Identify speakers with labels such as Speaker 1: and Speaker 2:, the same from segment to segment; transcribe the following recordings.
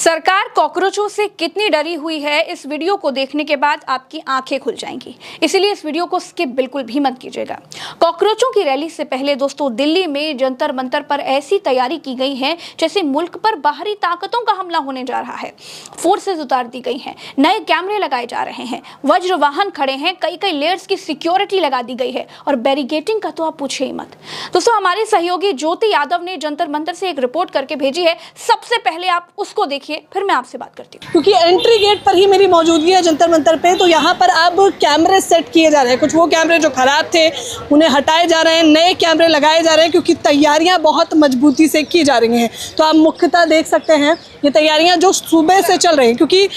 Speaker 1: सरकार कॉकरोचों से कितनी डरी हुई है, इस वीडियो को देखने के बाद आपकी आंखें खुल जाएंगी। इसीलिए इस वीडियो को स्किप बिल्कुल भी मत कीजिएगा। कॉकरोचों की रैली से पहले दोस्तों दिल्ली में जंतर मंतर पर ऐसी तैयारी की गई है जैसे मुल्क पर बाहरी ताकतों का हमला होने जा रहा है। फोर्सेज उतार दी गई हैं, नए कैमरे लगाए जा रहे हैं, वज्र वाहन खड़े हैं, कई लेयर्स की सिक्योरिटी लगा दी गई है और बैरिकेटिंग का तो आप पूछिए ही मत। दोस्तों हमारे सहयोगी ज्योति यादव ने जंतर मंतर से एक रिपोर्ट करके भेजी है, सबसे पहले आप उसको देखिए, फिर मैं आपसे बात करती हूँ।
Speaker 2: क्योंकि एंट्री गेट पर ही मेरी मौजूदगी है जंतर मंतर पे, तो यहाँ पर अब कैमरे सेट किए जा रहे हैं। कुछ वो कैमरे जो खराब थे उन्हें हटाए जा रहे हैं, नए कैमरे लगाए जा रहे हैं क्योंकि तैयारियां बहुत मजबूती से की जा रही हैं। तो आप मुख्यतः देख सकते हैं ये तैयारियां जो सुबह से चल रही हैं, क्योंकि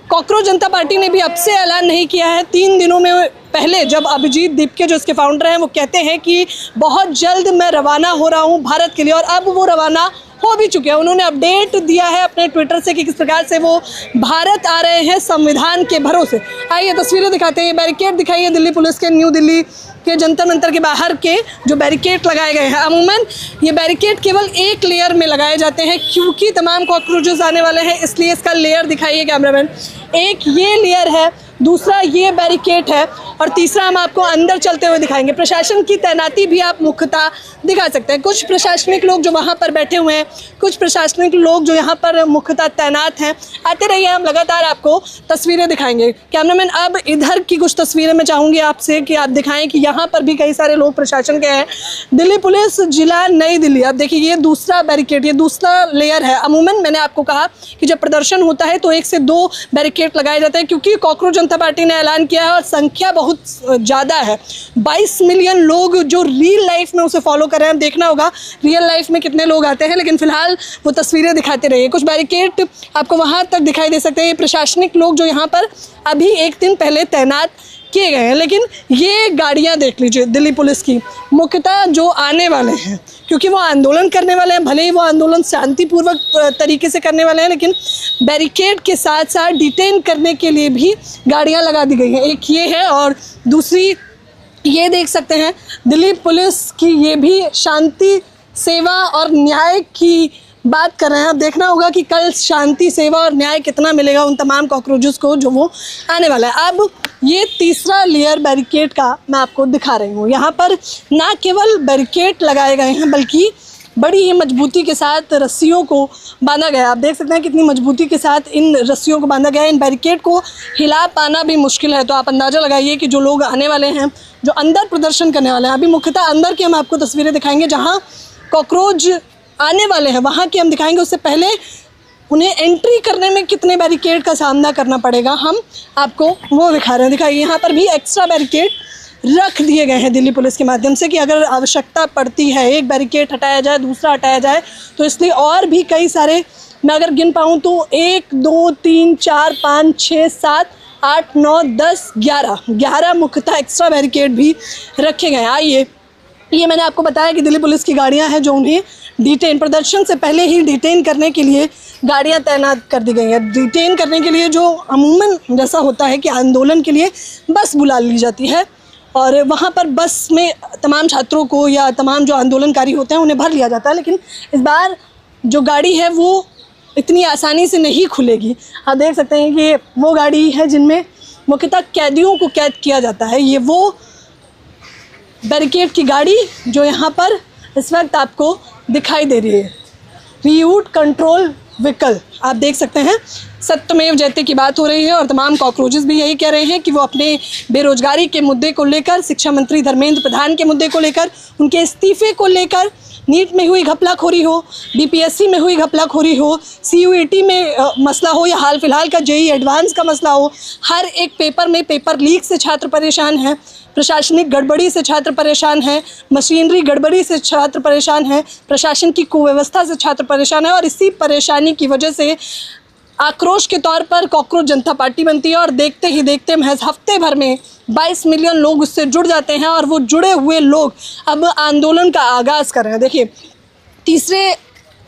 Speaker 2: कॉकरोच जनता पार्टी ने भी अब से ऐलान नहीं किया है। 3 दिनों में पहले जब अभिजीत दीपके जो इसके फाउंडर हैं वो कहते हैं कि बहुत जल्द मैं रवाना हो रहा हूँ भारत के लिए, और अब वो रवाना हो भी चुके हैं। उन्होंने अपडेट दिया है अपने ट्विटर से कि किस प्रकार से वो भारत आ रहे हैं संविधान के भरोसे। आइए तस्वीरें दिखाते हैं, बैरिकेड दिखाइए दिल्ली पुलिस के, न्यू दिल्ली के जंतर मंतर के बाहर के जो बैरिकेड लगाए गए हैं। अमूमन ये बैरिकेड केवल एक लेयर में लगाए जाते हैं क्योंकि तमाम कॉकरोचेस आने वाले हैं, इसलिए इसका लेयर दिखाइए कैमरामैन। एक ये लेयर है, दूसरा ये बैरिकेड है और तीसरा हम आपको अंदर चलते हुए दिखाएंगे। प्रशासन की तैनाती भी आप मुख्यतः दिखा सकते हैं। कुछ प्रशासनिक लोग जो वहाँ पर बैठे हुए हैं, कुछ प्रशासनिक लोग जो यहाँ पर मुख्यतः तैनात हैं। आते रहिए, हम लगातार आपको तस्वीरें दिखाएंगे। कैमरामैन अब इधर की कुछ तस्वीरें मैं चाहूँगी आपसे कि आप दिखाएं कि यहाँ पर भी कई सारे लोग प्रशासन के हैं। दिल्ली पुलिस जिला नई दिल्ली। अब देखिए ये दूसरा बैरिकेड, ये दूसरा लेयर है। अमूमन मैंने आपको कहा कि जब प्रदर्शन होता है तो 1 से 2 बैरिकेड लगाए जाते हैं क्योंकि कॉकरोच जनता पार्टी ने ऐलान किया है और संख्या बहुत ज़्यादा है। 22 मिलियन लोग जो रियल लाइफ में उसे फॉलो कर रहे हैं। देखना होगा रियल लाइफ में कितने लोग आते हैं, लेकिन फिलहाल वो तस्वीरें दिखाते रहिए। कुछ बैरिकेड आपको वहाँ तक दिखाई दे सकते हैं। ये प्रशासनिक लोग जो यहाँ पर अभी 1 दिन पहले तैनात किए गए हैं। लेकिन ये गाड़ियाँ देख लीजिए दिल्ली पुलिस की, मुख्यतः जो आने वाले हैं क्योंकि वो आंदोलन करने वाले हैं। भले ही वो आंदोलन शांतिपूर्वक तरीके से करने वाले हैं, लेकिन बैरिकेड के साथ साथ डिटेन करने के लिए भी गाड़ियाँ लगा दी गई हैं। एक ये है और दूसरी ये देख सकते हैं दिल्ली पुलिस की, ये भी शांति सेवा और न्याय की बात कर रहे हैं। अब देखना होगा कि कल शांति सेवा और न्याय कितना मिलेगा उन तमाम कॉकरोचेस को जो वो आने वाला है। अब ये तीसरा लेयर बैरिकेड का मैं आपको दिखा रही हूँ। यहाँ पर ना केवल बैरिकेड लगाए गए हैं बल्कि बड़ी ही मजबूती के साथ रस्सियों को बांधा गया है। आप देख सकते हैं कितनी मजबूती के साथ इन रस्सियों को बांधा गया है। इन बैरिकेड को हिला पाना भी मुश्किल है। तो आप अंदाज़ा लगाइए कि जो लोग आने वाले हैं, जो अंदर प्रदर्शन करने वाले हैं, अभी मुख्यतः अंदर की हम आपको तस्वीरें दिखाएंगे जहाँ कॉकरोच आने वाले हैं, वहाँ की हम दिखाएंगे। उससे पहले उन्हें एंट्री करने में कितने बैरिकेड का सामना करना पड़ेगा हम आपको वो दिखा रहे हैं। दिखाइए यहाँ पर भी एक्स्ट्रा बैरिकेड रख दिए गए हैं दिल्ली पुलिस के माध्यम से कि अगर आवश्यकता पड़ती है, एक बैरिकेड हटाया जाए, दूसरा हटाया जाए, तो इसलिए और भी कई सारे, मैं अगर गिन पाऊँ तो 1 2 3 4 5 6 7 8 9 10 11 मुख्यतः एक्स्ट्रा बैरिकेड भी रखे गए हैं। आइए, ये मैंने आपको बताया कि दिल्ली पुलिस की गाड़ियां हैं जो उन्हें डिटेन, प्रदर्शन से पहले ही डिटेन करने के लिए गाड़ियां तैनात कर दी गई हैं। डिटेन करने के लिए जो अमूमन जैसा होता है कि आंदोलन के लिए बस बुला ली जाती है और वहां पर बस में तमाम छात्रों को या तमाम जो आंदोलनकारी होते हैं उन्हें भर लिया जाता है। लेकिन इस बार जो गाड़ी है वो इतनी आसानी से नहीं खुलेगी। आप देख सकते हैं कि वो गाड़ी है जिनमें मुख्यतः कैदियों को कैद किया जाता है। ये वो बैरिकेड की गाड़ी जो यहाँ पर इस वक्त आपको दिखाई दे रही है, रीयूट कंट्रोल व्हीकल। आप देख सकते हैं सत्यमेव जयते की बात हो रही है और तमाम कॉकरोचेस भी यही कह रहे हैं कि वो अपने बेरोजगारी के मुद्दे को लेकर, शिक्षा मंत्री धर्मेंद्र प्रधान के मुद्दे को लेकर, उनके इस्तीफे को लेकर, नीट में हुई घपलाखोरी हो, बीपीएससी में हुई घपलाखोरी हो, सीयूईटी में मसला हो या हाल फिलहाल का जेईई एडवांस का मसला हो, हर एक पेपर में पेपर लीक से छात्र परेशान हैं, प्रशासनिक गड़बड़ी से छात्र परेशान हैं, मशीनरी गड़बड़ी से छात्र परेशान हैं, प्रशासन की कुव्यवस्था से छात्र परेशान है और इसी परेशानी की वजह से आक्रोश के तौर पर कॉकरोच जनता पार्टी बनती है और देखते ही देखते महज हफ्ते भर में 22 मिलियन लोग उससे जुड़ जाते हैं और वो जुड़े हुए लोग अब आंदोलन का आगाज़ कर रहे हैं। देखिए तीसरे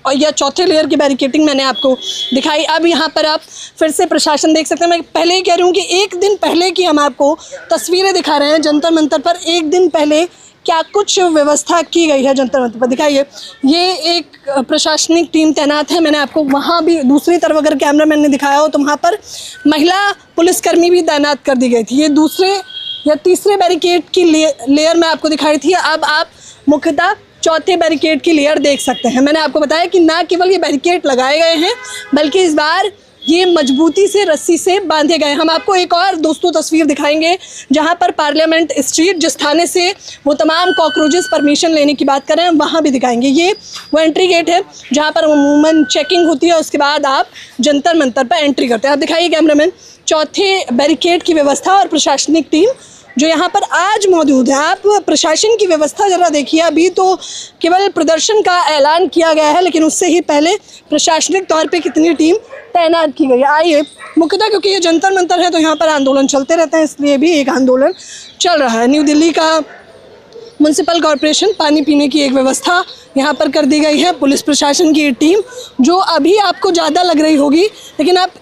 Speaker 2: और या चौथे लेयर की बैरिकेटिंग मैंने आपको दिखाई। अब यहाँ पर आप फिर से प्रशासन देख सकते हैं। मैं पहले ही कह रही हूँ कि 1 दिन पहले की हम आपको तस्वीरें दिखा रहे हैं जंतर मंतर पर। 1 दिन पहले क्या कुछ व्यवस्था की गई है जंतर मंतर पर। दिखाइए, ये एक प्रशासनिक टीम तैनात है। मैंने आपको वहाँ भी दूसरी तरफ अगर कैमरामैन ने दिखाया हो तो वहाँ पर महिला पुलिसकर्मी भी तैनात कर दी गई थी। ये दूसरे या तीसरे बैरिकेड की लेयर में आपको दिखाई थी। अब आप मुख्यतः चौथे बैरिकेड की लेयर देख सकते हैं। मैंने आपको बताया कि ना केवल ये बैरिकेड लगाए गए हैं बल्कि इस बार ये मजबूती से रस्सी से बांधे गए। हम आपको एक और दोस्तों तस्वीर दिखाएंगे जहां पर पार्लियामेंट स्ट्रीट, जिस थाने से वो तमाम कॉकरोचेस परमिशन लेने की बात कर रहे हैं, वहां भी दिखाएंगे। ये वो एंट्री गेट है जहां पर अमूमन चेकिंग होती है, उसके बाद आप जंतर मंतर पर एंट्री करते हैं। आप दिखाइए कैमरामैन, चौथे बैरिकेड की व्यवस्था और प्रशासनिक टीम जो यहाँ पर आज मौजूद है। आप प्रशासन की व्यवस्था ज़रा देखिए। अभी तो केवल प्रदर्शन का ऐलान किया गया है, लेकिन उससे ही पहले प्रशासनिक तौर पे कितनी टीम तैनात की गई है। आइए, मुख्यतः क्योंकि ये जंतर मंतर है तो यहाँ पर आंदोलन चलते रहते हैं, इसलिए भी एक आंदोलन चल रहा है। न्यू दिल्ली का म्यूनसिपल कॉरपोरेशन, पानी पीने की एक व्यवस्था यहाँ पर कर दी गई है। पुलिस प्रशासन की टीम जो अभी आपको ज़्यादा लग रही होगी, लेकिन आप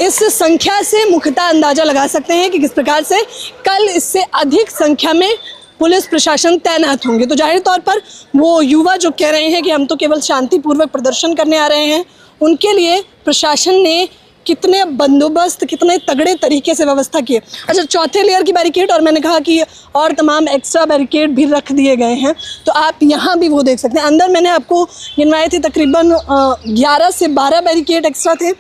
Speaker 2: इस संख्या से मुख्यतः अंदाज़ा लगा सकते हैं कि किस प्रकार से कल इससे अधिक संख्या में पुलिस प्रशासन तैनात होंगे। तो जाहिर तौर पर वो युवा जो कह रहे हैं कि हम तो केवल शांतिपूर्वक प्रदर्शन करने आ रहे हैं, उनके लिए प्रशासन ने कितने बंदोबस्त, कितने तगड़े तरीके से व्यवस्था की है। अच्छा, चौथे लेयर की बैरिकेड और मैंने कहा कि और तमाम एक्स्ट्रा बैरिकेड भी रख दिए गए हैं, तो आप यहाँ भी वो देख सकते हैं। अंदर मैंने आपको गिनवाए थे तकरीबन 11 से 12 बैरिकेड एक्स्ट्रा थे।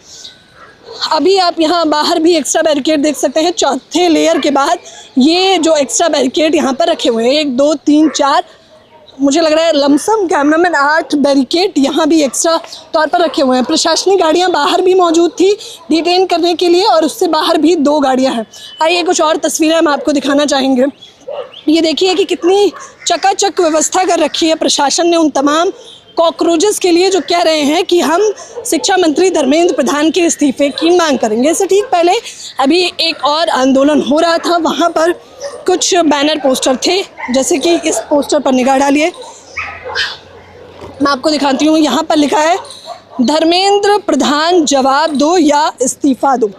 Speaker 2: अभी आप यहाँ बाहर भी एक्स्ट्रा बैरिकेड देख सकते हैं। चौथे लेयर के बाद ये जो एक्स्ट्रा बैरिकेड यहाँ पर रखे हुए हैं, 1 2 3 4, मुझे लग रहा है लमसम कैमरामैन 8 बैरिकेड यहाँ भी एक्स्ट्रा तौर पर रखे हुए हैं। प्रशासनिक गाड़ियाँ बाहर भी मौजूद थी डिटेन करने के लिए, और उससे बाहर भी 2 गाड़ियाँ हैं। आइए, कुछ और तस्वीरें हम आपको दिखाना चाहेंगे। ये देखिए कि कितनी चकाचक व्यवस्था कर रखी है प्रशासन ने उन तमाम कॉकरोचेस के लिए जो कह रहे हैं कि हम शिक्षा मंत्री धर्मेंद्र प्रधान के इस्तीफे की मांग करेंगे। इससे ठीक पहले अभी एक और आंदोलन हो रहा था, वहाँ पर कुछ बैनर पोस्टर थे, जैसे कि इस पोस्टर पर निगाह डालिए, मैं आपको दिखाती हूँ। यहाँ पर लिखा है, धर्मेंद्र प्रधान जवाब दो या इस्तीफा दो।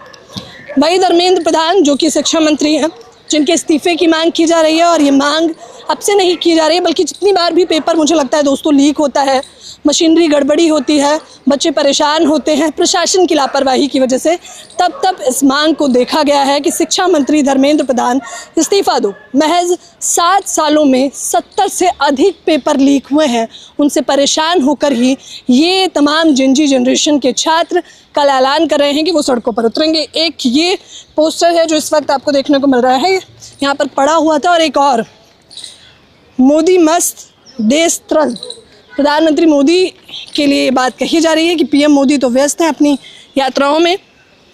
Speaker 2: वही धर्मेंद्र प्रधान जो कि शिक्षा मंत्री हैं, जिनके इस्तीफे की मांग की जा रही है। और ये मांग अब से नहीं की जा रही है, बल्कि जितनी बार भी पेपर मुझे लगता है दोस्तों लीक होता है, मशीनरी गड़बड़ी होती है, बच्चे परेशान होते हैं प्रशासन की लापरवाही की वजह से, तब इस मांग को देखा गया है कि शिक्षा मंत्री धर्मेंद्र प्रधान इस्तीफा दो। महज 7 सालों में 70 से अधिक पेपर लीक हुए हैं। उनसे परेशान होकर ही ये तमाम जिंजी जनरेशन के छात्र कल ऐलान कर रहे हैं कि वो सड़कों पर उतरेंगे। एक ये पोस्टर है जो इस वक्त आपको देखने को मिल रहा है, यहाँ पर पड़ा हुआ था, और एक और, मोदी मस्त देश त्रस्त। प्रधानमंत्री मोदी के लिए ये बात कही जा रही है कि पीएम मोदी तो व्यस्त हैं अपनी यात्राओं में,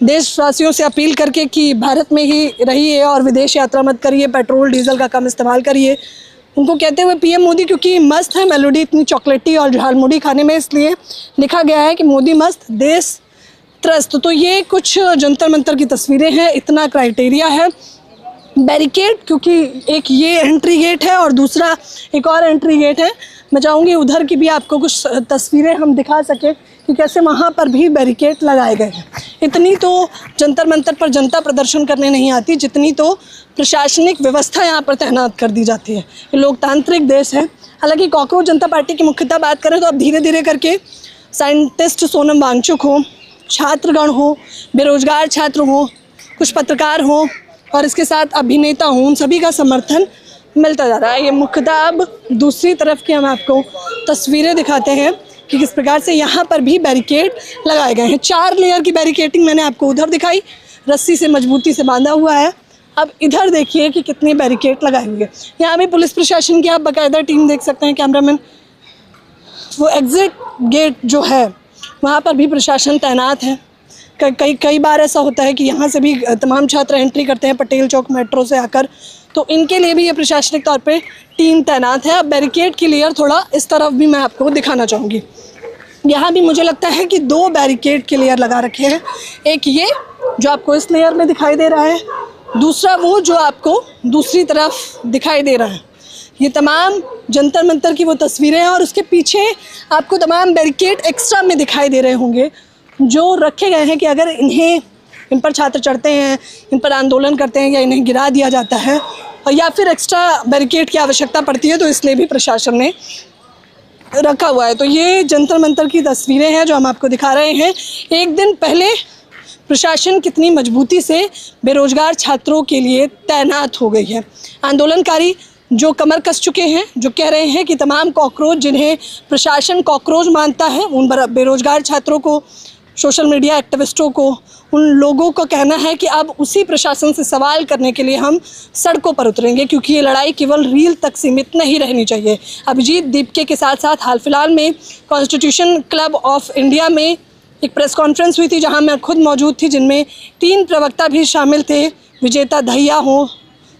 Speaker 2: देशवासियों से अपील करके कि भारत में ही रहिए और विदेश यात्रा मत करिए, पेट्रोल डीजल का कम इस्तेमाल करिए। उनको कहते हुए पीएम मोदी क्योंकि मस्त है मेलोडी इतनी चॉकलेटी और झालमुड़ी खाने में, इसलिए लिखा गया है कि मोदी मस्त देश त्रस्त। तो ये कुछ जंतर मंतर की तस्वीरें हैं, इतना क्राइटेरिया है। बैरिकेड क्योंकि एक ये एंट्री गेट है और दूसरा एक और एंट्री गेट है, मैं चाहूँगी उधर की भी आपको कुछ तस्वीरें हम दिखा सकें कि कैसे वहाँ पर भी बैरिकेड लगाए गए हैं। इतनी तो जंतर मंतर पर जनता प्रदर्शन करने नहीं आती जितनी तो प्रशासनिक व्यवस्था यहाँ पर तैनात कर दी जाती है। ये लोकतांत्रिक देश है। हालांकि कॉकरोच जनता पार्टी की मुख्यतः बात करें तो अब धीरे धीरे करके साइंटिस्ट सोनम वांगचुक हो, छात्रगण हो, बेरोजगार छात्र हो, कुछ पत्रकार हो और इसके साथ अभिनेता हों, उन सभी का समर्थन मिलता जा रहा है। ये मुख्यतः अब दूसरी तरफ की हम आपको तस्वीरें दिखाते हैं कि किस प्रकार से यहाँ पर भी बैरिकेड लगाए गए हैं। 4 लेयर की बैरिकेडिंग मैंने आपको उधर दिखाई, रस्सी से मजबूती से बांधा हुआ है। अब इधर देखिए कि कितनी बैरिकेड लगाई हुई है। यहाँ भी पुलिस प्रशासन की आप बाकायदा टीम देख सकते हैं कैमरामैन। वो एग्जिट गेट जो है वहाँ पर भी प्रशासन तैनात है। कई बार ऐसा होता है कि यहाँ से भी तमाम छात्र एंट्री करते हैं पटेल चौक मेट्रो से आकर, तो इनके लिए भी ये प्रशासनिक तौर पे टीम तैनात है। अब बैरिकेड की लेयर थोड़ा इस तरफ भी मैं आपको दिखाना चाहूँगी। यहाँ भी मुझे लगता है कि 2 बैरिकेड के लेयर लगा रखे हैं। एक ये जो आपको इस लेयर में दिखाई दे रहा है, दूसरा वो जो आपको दूसरी तरफ दिखाई दे रहा है। ये तमाम जंतर मंतर की वो तस्वीरें हैं और उसके पीछे आपको तमाम बैरिकेड एक्स्ट्रा में दिखाई दे रहे होंगे जो रखे गए हैं कि अगर इन पर छात्र चढ़ते हैं, इन पर आंदोलन करते हैं या इन्हें गिरा दिया जाता है या फिर एक्स्ट्रा बैरिकेड की आवश्यकता पड़ती है, तो इसलिए भी प्रशासन ने रखा हुआ है। तो ये जंतर मंतर की तस्वीरें हैं जो हम आपको दिखा रहे हैं। एक दिन पहले प्रशासन कितनी मजबूती से बेरोजगार छात्रों के लिए तैनात हो गई है। आंदोलनकारी जो कमर कस चुके हैं, जो कह रहे हैं कि तमाम कॉकरोच जिन्हें प्रशासन कॉकरोच मानता है, उन बेरोजगार छात्रों को, सोशल मीडिया एक्टिविस्टों को, उन लोगों का कहना है कि अब उसी प्रशासन से सवाल करने के लिए हम सड़कों पर उतरेंगे, क्योंकि ये लड़ाई केवल रील तक सीमित नहीं रहनी चाहिए। अभिजीत दीपके के साथ साथ हाल फिलहाल में कॉन्स्टिट्यूशन क्लब ऑफ इंडिया में एक प्रेस कॉन्फ्रेंस हुई थी, जहां मैं खुद मौजूद थी, जिनमें 3 प्रवक्ता भी शामिल थे। विजेता दहिया हो,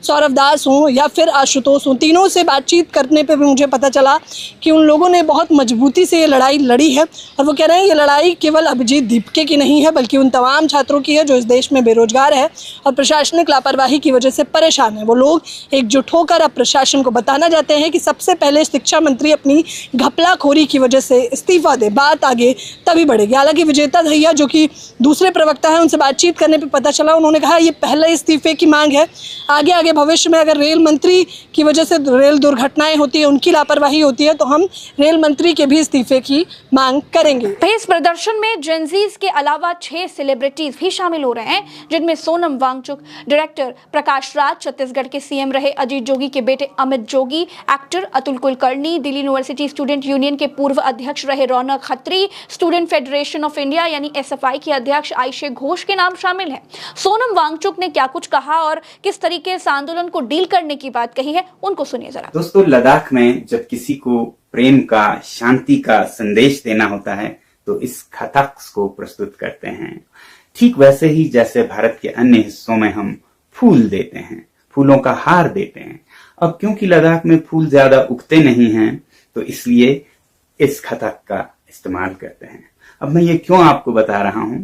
Speaker 2: सौरभ दास हों या फिर आशुतोष हों, तीनों से बातचीत करने पे भी मुझे पता चला कि उन लोगों ने बहुत मजबूती से ये लड़ाई लड़ी है। और वो कह रहे हैं ये लड़ाई केवल अभिजीत दीपके की नहीं है, बल्कि उन तमाम छात्रों की है जो इस देश में बेरोजगार है और प्रशासनिक लापरवाही की वजह से परेशान है। वो लोग एकजुट होकर अब प्रशासन को बताना चाहते हैं कि सबसे पहले शिक्षा मंत्री अपनी घपलाखोरी की वजह से इस्तीफा दे, बात आगे तभी बढ़ेगी। हालांकि विजेता दहिया जो कि दूसरे प्रवक्ता हैं, उनसे बातचीत करने पर पता चला, उन्होंने कहा ये पहले इस्तीफे की मांग है। आगे भविष्य में अगर रेल मंत्री की वजह से रेल दुर्घटनाएं होती है, उनकी लापरवाही होती है, तो हम रेल मंत्री के भी इस्तीफे की मांग करेंगे।
Speaker 1: इस प्रदर्शन में जेनजीज के अलावा 6 सेलिब्रिटीज भी शामिल हो रहे हैं, जिनमें सोनम वांगचुक, डायरेक्टर प्रकाश राज, छत्तीसगढ़ के सीएम रहे अजीत जोगी के बेटे Amit Jogi, actor Atul Kulkarni, Delhi university student union के पूर्व अध्यक्ष रहे Raunak Khatri, student federation of India यानी SFI की अध्यक्ष आयशे घोष के नाम शामिल है। सोनम वांगचुक ने क्या कुछ कहा और किस तरीके से आंदोलन को डील करने की बात कही है, उनको सुनिए जरा।
Speaker 3: दोस्तों, लद्दाख में जब किसी को प्रेम का, शांति का संदेश देना होता है तो इस कथक्स को प्रस्तुत करते हैं। ठीक वैसे ही जैसे भारत के अन्य हिस्सों में हम फूल देते हैं, फूलों का हार देते हैं। अब क्योंकि लद्दाख में फूल ज्यादा उगते नहीं हैं, तो इसलिए इस कथक का इस्तेमाल करते हैं। अब मैं ये क्यों आपको बता रहा हूं,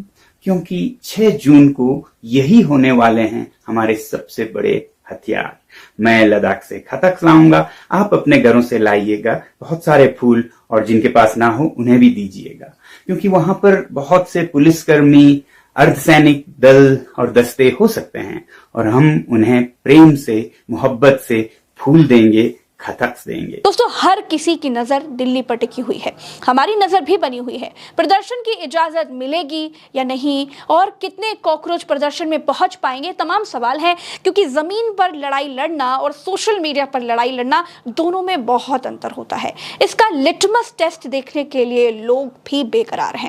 Speaker 3: क्योंकि 6 जून को यही होने वाले हैं हमारे सबसे बड़े हथियार। मैं लद्दाख से कथक लाऊंगा, आप अपने घरों से लाइएगा बहुत सारे फूल, और जिनके पास ना हो उन्हें भी दीजिएगा, क्योंकि वहां पर बहुत से पुलिसकर्मी, अर्धसैनिक दल और दस्ते हो सकते हैं, और हम उन्हें प्रेम से, मोहब्बत से फूल देंगे, कथक्स देंगे।
Speaker 1: दोस्तों, हर किसी की नजर दिल्ली पर टिकी हुई है, हमारी नजर भी बनी हुई है। प्रदर्शन की इजाजत मिलेगी या नहीं, और कितने कॉकरोच प्रदर्शन में पहुंच पाएंगे, तमाम सवाल हैं, क्योंकि जमीन पर लड़ाई लड़ना और सोशल मीडिया पर लड़ाई लड़ना, दोनों में बहुत अंतर होता है। इसका लिटमस टेस्ट देखने के लिए लोग भी बेकरार हैं।